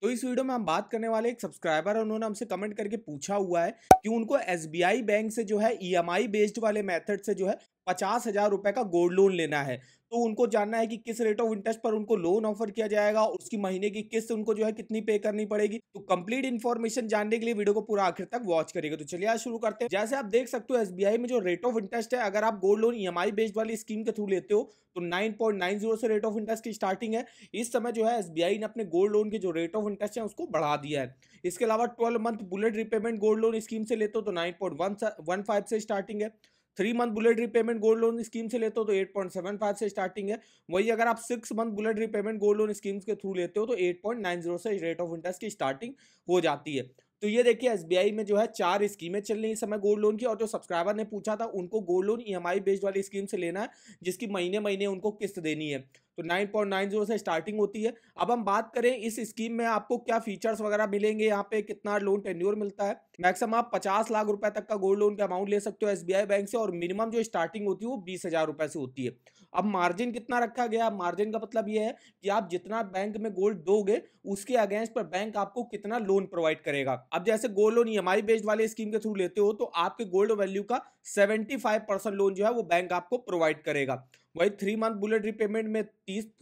तो इस वीडियो में हम बात करने वाले एक सब्सक्राइबर है, उन्होंने हमसे कमेंट करके पूछा हुआ है कि उनको एसबीआई बैंक से जो है ईएमआई बेस्ड वाले मेथड से जो है 50,000 रुपए का गोल्ड लोन लेना है। तो उनको जानना है कि किस रेट ऑफ इंटरेस्ट पर उनको लोन ऑफर किया जाएगा, उसकी महीने की किस्त उनको जो है कितनी पे करनी पड़ेगी। तो कंप्लीट इन्फॉर्मेशन जानने के लिए वीडियो को पूरा आखिर तक वॉच करिएगा। तो चलिए आज शुरू करते हैं। जैसे आप देख सकते हो एसबीआई में जो रेट ऑफ इंटरेस्ट है, अगर आप गोल्ड लोन ईएमआई बेस्ड वाली स्कीम के थ्रू लेते हो तो 9.90 से रेट ऑफ इंटरेस्ट की स्टार्टिंग है। इस समय जो है एसबीआई ने अपने गोल्ड लोन के जो रेट ऑफ इंटरेस्ट है उसको बढ़ा दिया है। इसके अलावा 12 month bullet repayment gold loan scheme से लेते हो तो 9.15 से स्टार्टिंग है। 3 month bullet repayment gold loan scheme से लेते हो तो 8.75 से स्टार्टिंग है। वही अगर आप 6 month bullet repayment gold loan scheme के थ्रू लेते हो तो 8.90 से रेट ऑफ इंटरेस्ट की स्टार्टिंग हो जाती है। तो ये देखिए एसबीआई में जो है 4 स्कीमें चल रही इस समय गोल्ड लोन की, और जो सब्सक्राइबर ने पूछा था उनको गोल्ड लोन ईएमआई बेस्ड वाली स्कीम से लेना है, जिसकी महीने महीने उनको किस्त देनी है। तो 9.90 से स्टार्टिंग होती है। अब हम बात करें इस स्कीम में आपको क्या फीचर्स वगैरह मिलेंगे, यहाँ पे कितना लोन टेन्योर मिलता है। मैक्सिमम आप 50 लाख रुपए तक का गोल्ड लोन का अमाउंट ले सकते हो एसबीआई बैंक से, और मिनिमम जो स्टार्टिंग होती है वो 20,000 रुपए से होती है। अब मार्जिन कितना रखा गया, मार्जिन का मतलब ये है कि आप जितना बैंक में गोल्ड दोगे उसके अगेंस्ट पर बैंक आपको कितना लोन प्रोवाइड करेगा। अब जैसे गोल्ड लोन ईएमआई बेस्ड वाले स्कीम के थ्रू लेते हो तो आपके गोल्ड वैल्यू का 75% लोन जो है वो बैंक आपको प्रोवाइड करेगा। वही 3 मंथ बुलेट रिपेमेंट में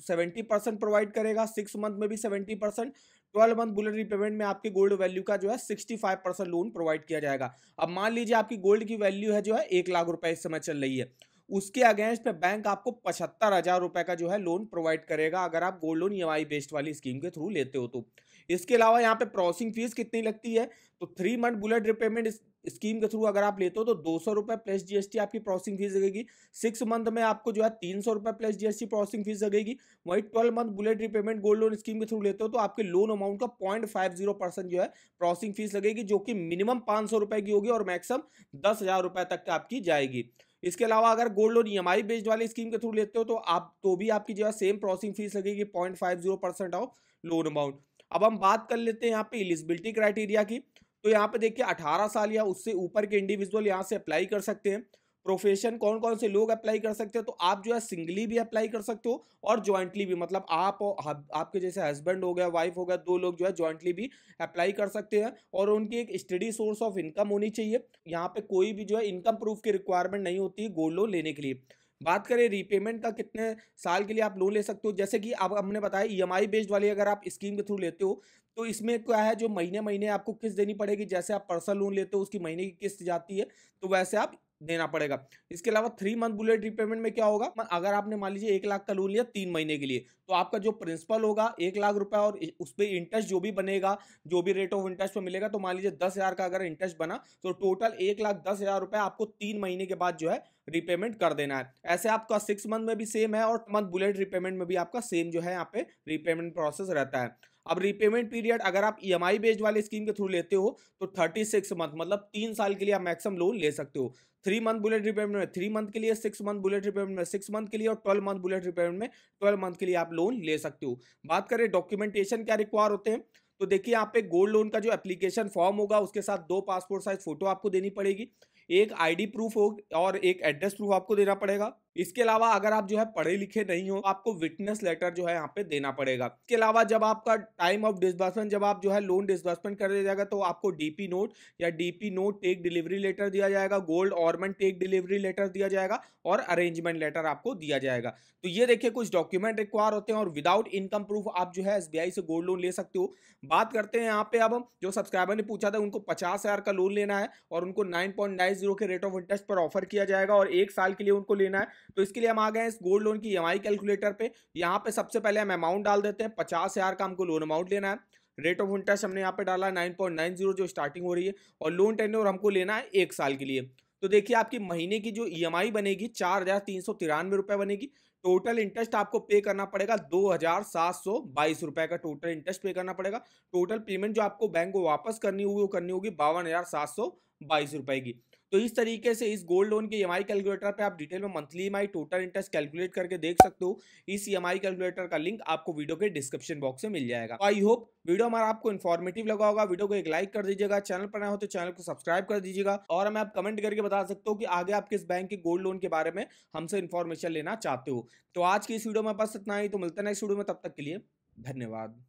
70% प्रोवाइड करेगा, 6 मंथ में भी 70%, 12 मंथ बुलेट रिपेमेंट में आपके गोल्ड वैल्यू का जो है 65% लोन प्रोवाइड किया जाएगा। अब मान लीजिए आपकी गोल्ड की वैल्यू है जो है 1 लाख रुपए इस समय चल रही है, उसके अगेंस्ट पे बैंक आपको 75,000 रुपए का जो है लोन प्रोवाइड करेगा अगर आप गोल्ड लोन ईएमआई बेस्ड वाली स्कीम के थ्रू लेते हो तो। इसके अलावा यहाँ पे प्रोसेसिंग फीस कितनी लगती है, तो 3 मंथ बुलेट रिपेमेंट स्कीम के थ्रू अगर आप लेते हो तो 200 रुपए प्लस जीएसटी आपकी प्रोसेसिंग फीस लगेगी। 6 मंथ में आपको जो है 300 रुपए प्लस जीएसटी प्रोसेसिंग फीस लगेगी। वही 12 month bullet repayment gold loan scheme के थ्रू लेते हो तो आपके लोन अमाउंट का 0.50% जो है प्रोसेसिंग फीस लगेगी, जो कि मिनिमम 500 रुपए की होगी और मैक्सिमम 10,000 रुपए तक आपकी जाएगी। इसके अलावा अगर गोल्ड लोन ईएमआई बेस्ड वाली स्कीम के थ्रू लेते हो तो आप तो भी आपकी जो है सेम प्रोसेसिंग फीस लगेगी 0.50% ऑफ लोन अमाउंट। अब हम बात कर लेते हैं यहाँ पे एलिजिबिलिटी क्राइटेरिया की। तो यहाँ पे देखिए 18 साल या उससे ऊपर के इंडिविजुअल यहाँ से अप्लाई कर सकते हैं। प्रोफेशन कौन कौन से लोग अप्लाई कर सकते हैं, तो आप जो है सिंगली भी अप्लाई कर सकते हो और ज्वाइंटली भी, मतलब आप और आपके जैसे हस्बैंड हो गया, वाइफ हो गया, 2 लोग जो है ज्वाइंटली भी अप्लाई कर सकते हैं। और उनकी एक स्टडी सोर्स ऑफ इनकम होनी चाहिए। यहाँ पे कोई भी जो है इनकम प्रूफ की रिक्वायरमेंट नहीं होती है गोल्ड लोन लेने के लिए। बात करें रीपेमेंट का, कितने साल के लिए आप लोन ले सकते हो, जैसे कि अब हमने बताया ईएमआई बेस्ड वाली अगर आप स्कीम के थ्रू लेते हो तो इसमें क्या है, जो महीने महीने आपको किस्त देनी पड़ेगी। जैसे आप पर्सनल लोन लेते हो उसकी महीने की किस्त जाती है, तो वैसे आप देना पड़ेगा। इसके अलावा 3 मंथ बुलेट रिपेमेंट में क्या होगा, अगर आपने मान लीजिए 1 लाख का लोन लिया 3 महीने के लिए, तो आपका जो प्रिंसिपल होगा 1 लाख रुपए, और उस पर इंटरेस्ट जो भी बनेगा, जो भी रेट ऑफ इंटरेस्ट पे मिलेगा, तो मान लीजिए 10,000 का अगर इंटरेस्ट बना तो टोटल 1,10,000 रुपए आपको 3 महीने के बाद जो है रिपेमेंट कर देना है। ऐसे आपका 6 मंथ में भी सेम है और मंथ बुलेट रिपेमेंट में भी आपका सेम जो है यहाँ पे रिपेमेंट प्रोसेस रहता है। अब रिपेमेंट पीरियड अगर आप ईएमआई बेस्ड वाले स्कीम के थ्रू लेते हो तो 36 मंथ, मतलब 3 साल के लिए आप मैक्सिमम लोन ले सकते हो। 3 मंथ बुलेट रिपेमेंट में 3 मंथ के लिए, 6 मंथ बुलेट रिपेमेंट में 6 मंथ के लिए, और 12 मंथ बुलेट रिपेमेंट में 12 मंथ के लिए आप लोन ले सकते हो। बात करें डॉक्यूमेंटेशन क्या रिक्वायर होते हैं, तो देखिए यहाँ पे गोल्ड लोन का जो एप्लीकेशन फॉर्म होगा उसके साथ 2 पासपोर्ट साइज फोटो आपको देनी पड़ेगी, एक आईडी प्रूफ हो और एक एड्रेस प्रूफ आपको देना पड़ेगा। इसके अलावा अगर आप जो है पढ़े लिखे नहीं हो, आपको विटनेस लेटर जो है यहाँ पे देना पड़ेगा। इसके अलावा जब आपका टाइम ऑफ डिसबर्समेंट, जब आप जो है लोन डिसबर्समेंट कर दिया जाएगा, तो आपको डीपी नोट या DP note take delivery letter दिया जाएगा, gold ornament take delivery letter दिया जाएगा, और अरेंजमेंट लेटर आपको दिया जाएगा। तो ये देखिए कुछ डॉक्यूमेंट रिक्वायर होते हैं, और विदाउट इनकम प्रूफ आप जो है एसबीआई से गोल्ड लोन ले सकते हो। बात करते हैं यहाँ पे, अब जो सब्सक्राइबर ने पूछा था उनको 50,000 का लोन लेना है और उनको 9.90 के रेट ऑफ इंटरेस्ट पर ऑफर किया जाएगा और 1 साल के लिए उनको लेना है। तो इसके लिए हम आ गए इस गोल्ड लोन की ईएमआई कैलकुलेटर पे। यहाँ पे सबसे पहले हम अमाउंट डाल देते हैं, 50,000 का हमको लोन अमाउंट लेना है। रेट ऑफ इंटरेस्ट हमने यहाँ पे डाला 9.90 जो स्टार्टिंग हो रही है, और लोन टेन्योर हमको लेना है 1 साल के लिए। तो देखिए आपकी महीने की जो ईएमआई बनेगी 4,393 रुपए बनेगी। टोटल इंटरेस्ट आपको पे करना पड़ेगा 2,722 रुपए का टोटल इंटरेस्ट पे करना पड़ेगा। टोटल पेमेंट जो आपको बैंक को वापस करनी होगी वो करनी होगी 52,722 रुपए की। तो इस तरीके से इस गोल्ड लोन के ईएमआई कैलकुलेटर पे आप डिटेल में monthly EMI total interest calculate करके देख सकते हो। इस ईएमआई कैलकुलेटर का लिंक आपको वीडियो के डिस्क्रिप्शन बॉक्स में मिल जाएगा। आई होप वीडियो हमारा आपको इन्फॉर्मेटिव लगा होगा। वीडियो को एक लाइक कर दीजिएगा, चैनल पर नए हो तो चैनल को सब्सक्राइब कर दीजिएगा, और हमें आप कमेंट करके बता सकते हो कि आगे आप किस बैंक के गोल्ड लोन के बारे में हमसे इन्फॉर्मेशन लेना चाहते हो। तो आज की इस वीडियो में बस इतना ही, तो मिलते हैं नेक्स्ट वीडियो में, तब तक के लिए धन्यवाद।